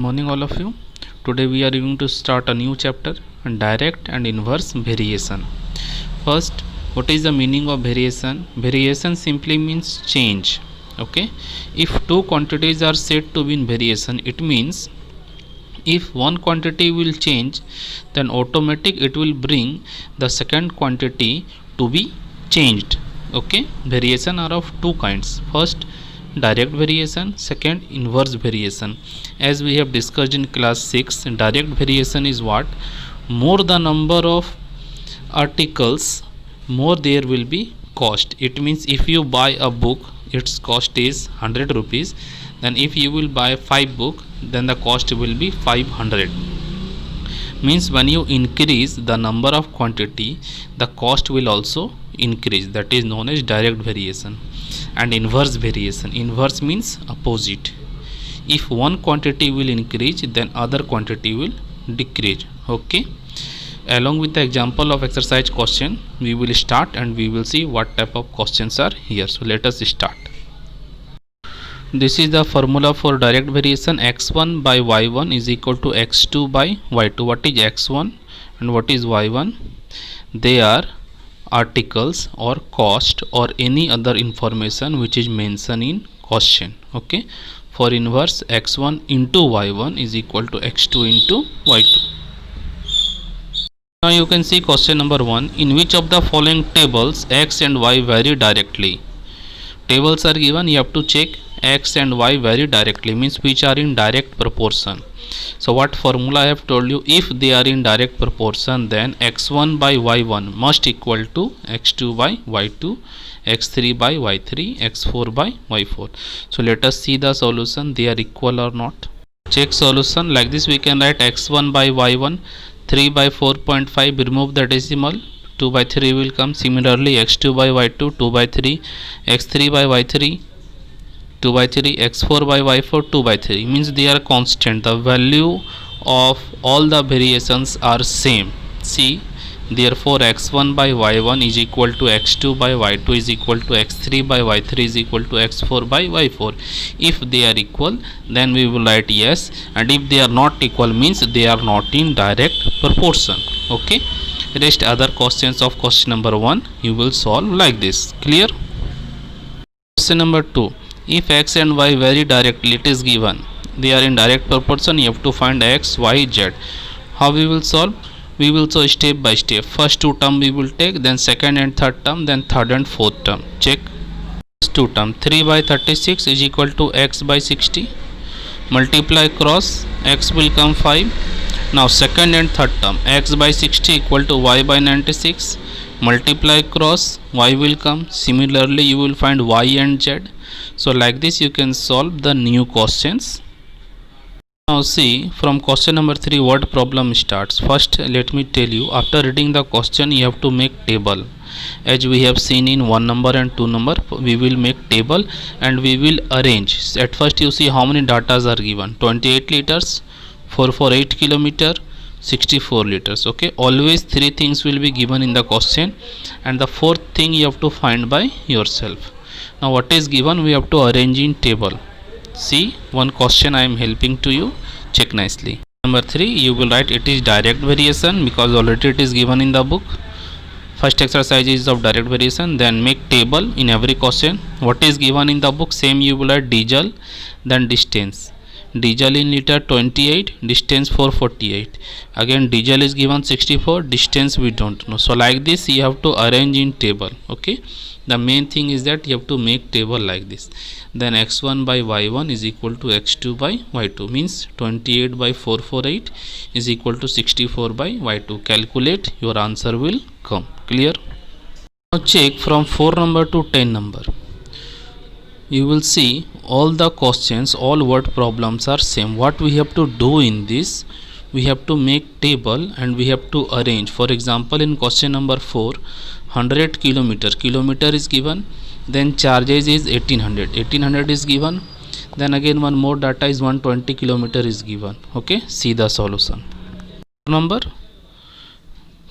Morning all of you. Today we are going to start a new chapter on direct and inverse variation. First, what is the meaning of variation? Variation simply means change. Okay, if two quantities are said to be in variation, it means if one quantity will change, then automatic it will bring the second quantity to be changed. Okay, variation are of two kinds. First, direct variation, second, inverse variation. As we have discussed in class 6, direct variation is what? More the number of articles, more there will be cost. It means if you buy a book, its cost is 100 rupees. Then if you will buy 5 book, then the cost will be 500. Means when you increase the number of quantity, the cost will also increase. That is known as direct variation. And inverse variation, inverse means opposite. If one quantity will increase, then other quantity will decrease. Okay, along with the example of exercise question, we will start and we will see what type of questions are here. So let us start. This is the formula for direct variation. X1 by y1 is equal to x2 by y2. What is x1 and what is y1? They are articles or cost or any other information which is mentioned in question. Okay, for inverse, x1 into y1 is equal to x2 into y2. Now you can see question number 1. In which of the following tables x and y vary directly? Tables are given, you have to check x and y vary directly, means which are in direct proportion. So what formula I have told you? If they are in direct proportion, then x1 by y1 must equal to x2 by y2, x3 by y3, x4 by y4. So let us see the solution, they are equal or not. Check solution. Like this we can write x1 by y1, 3 by 4.5, remove the decimal, 2 by 3 will come. Similarly x2 by y2, 2 by 3, x3 by y3, 2 by 3, x4 by y4, 2 by 3. Means they are constant. The value of all the variations are same. See, therefore x1 by y1 is equal to x2 by y2 is equal to x3 by y3 is equal to x4 by y4. If they are equal, then we will write yes, and if they are not equal, means they are not in direct proportion. Okay, rest other questions of question number 1 you will solve like this. Clear? Question number 2. If x and y vary directly, it is given they are in direct proportion, you have to find x, y, z. How we will solve? We will solve step by step. First two term we will take, then second and third term, then third and fourth term. Check. First two term, 3 by 36 is equal to x by 60. Multiply cross, x will come 5. Now second and third term, x by 60 equal to y by 96. Multiply cross, y will come. Similarly you will find y and z. So like this you can solve the new questions. Now see, from question number 3 what problem starts. First let me tell you, after reading the question you have to make table. As we have seen in 1 number and 2 number, we will make table and we will arrange. At first you see how many datas are given. 28 liters, 448 kilometer, 64 liters. Okay, always 3 things will be given in the question and the 4th thing you have to find by yourself. Now what is given, we have to arrange in table. See, one question I am helping to you, check nicely. Number 3 you will write it is direct variation because already it is given in the book. First exercise is of direct variation, then make table in every question. What is given in the book, same you will write diesel, then distance. Diesel in liter 28, distance 448. Again diesel is given 64, distance we don't know. So like this you have to arrange in table. Okay, the main thing is that you have to make table like this. Then x1 by y1 is equal to x2 by y2, means 28 by 448 is equal to 64 by y2. Calculate, your answer will come. Clear? Now check from 4 number to 10 number. You will see all the questions, all word problems are same. What we have to do in this, we have to make table and we have to arrange. For example, in question number 4, 100 kilometer is given, then charges is 1800 is given, then again one more data is 120 kilometer is given. Okay, see the solution. Number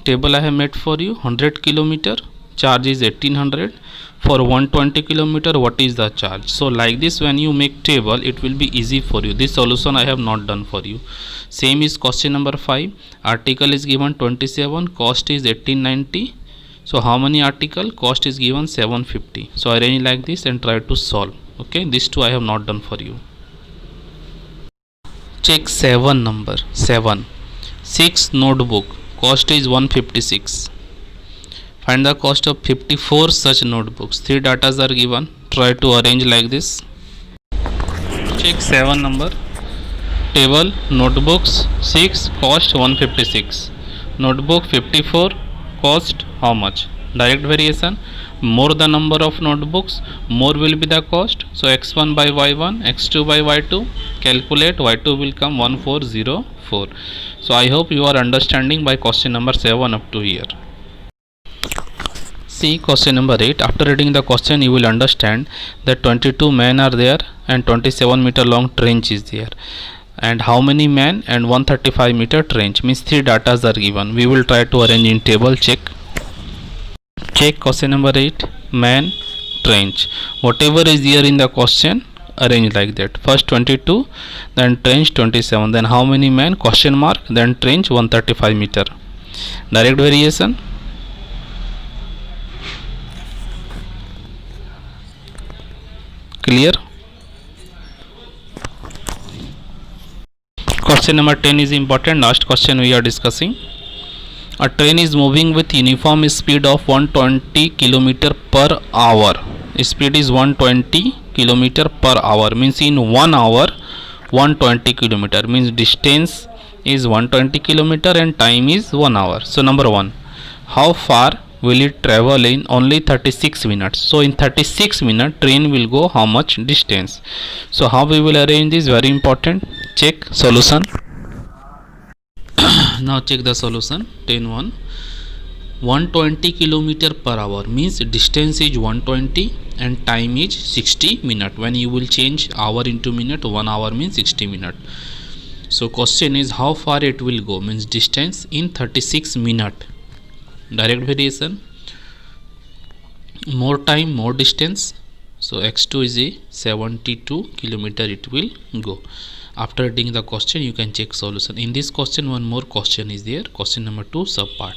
table I have made for you, 100 kilometer, charge is 1800. For 120 kilometer, what is the charge? So like this, when you make table, it will be easy for you. This solution I have not done for you. Same is question number 5. Article is given 27, cost is 1890. So how many article? Cost is given 750. So arrange like this and try to solve. Okay, these two I have not done for you. Check 7 number 7. 6 notebook, cost is 156. Find the cost of 54 such notebooks. 3 datas are given. Try to arrange like this. Check 7 number. Table notebooks 6, cost 156. Notebook 54, cost how much? Direct variation. More the number of notebooks, more will be the cost. So x1 by y1, x2 by y2. Calculate, y2 will come 1404. So I hope you are understanding by question number 7 up to here. See question number 8. After reading the question, you will understand that 22 men are there and 27 meter long trench is there. And how many men and 135 meter trench, means 3 datas are given. We will try to arrange in table. Check question number 8. Man, trench. Whatever is here in the question, arrange like that. First 22, then trench 27, then how many men, question mark, then trench 135 meter. Direct variation. Clear? Question number 10 is important. Last question we are discussing. A train is moving with uniform speed of 120 km per hour. Speed is 120 km per hour, means in 1 hour 120 km, means distance is 120 km and time is 1 hour. So number 1, how far will it travel in only 36 minutes? So in 36 minutes train will go how much distance? So how we will arrange this? Very important. Check solution. Now check the solution. 10(1). 120 km per hour means distance is 120 and time is 60 minutes. When you will change hour into minute, 1 hour means 60 minutes. So question is how far it will go, means distance in 36 minutes. Direct variation. More time, more distance. So x2 is a 72 km it will go. After reading the question, you can check solution. In this question, one more question is there. Question number 2, subpart.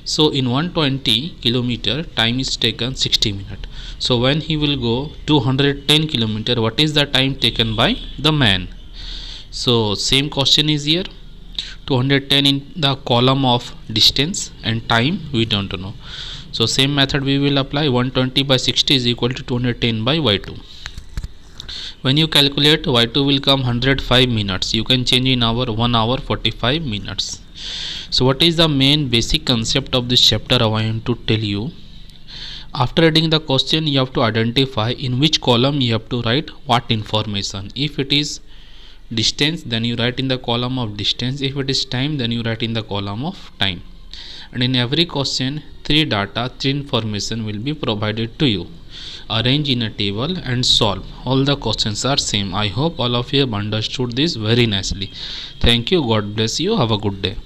So in 120 km, time is taken 60 minutes. So when he will go 210 km, what is the time taken by the man? So same question is here. 210 in the column of distance and time we don't know. So same method we will apply. 120 by 60 is equal to 210 by y2. When you calculate, y2 will come 105 minutes. You can change in hour, 1 hour 45 minutes. So what is the main basic concept of this chapter I want to tell you? After reading the question, you have to identify in which column you have to write what information. If it is distance, then you write in the column of distance. If it is time, then you write in the column of time. And in every question, 3 data, 3 information will be provided to you. Arrange in a table and solve. All the questions are same. I hope all of you have understood this very nicely. Thank you. God bless you. Have a good day.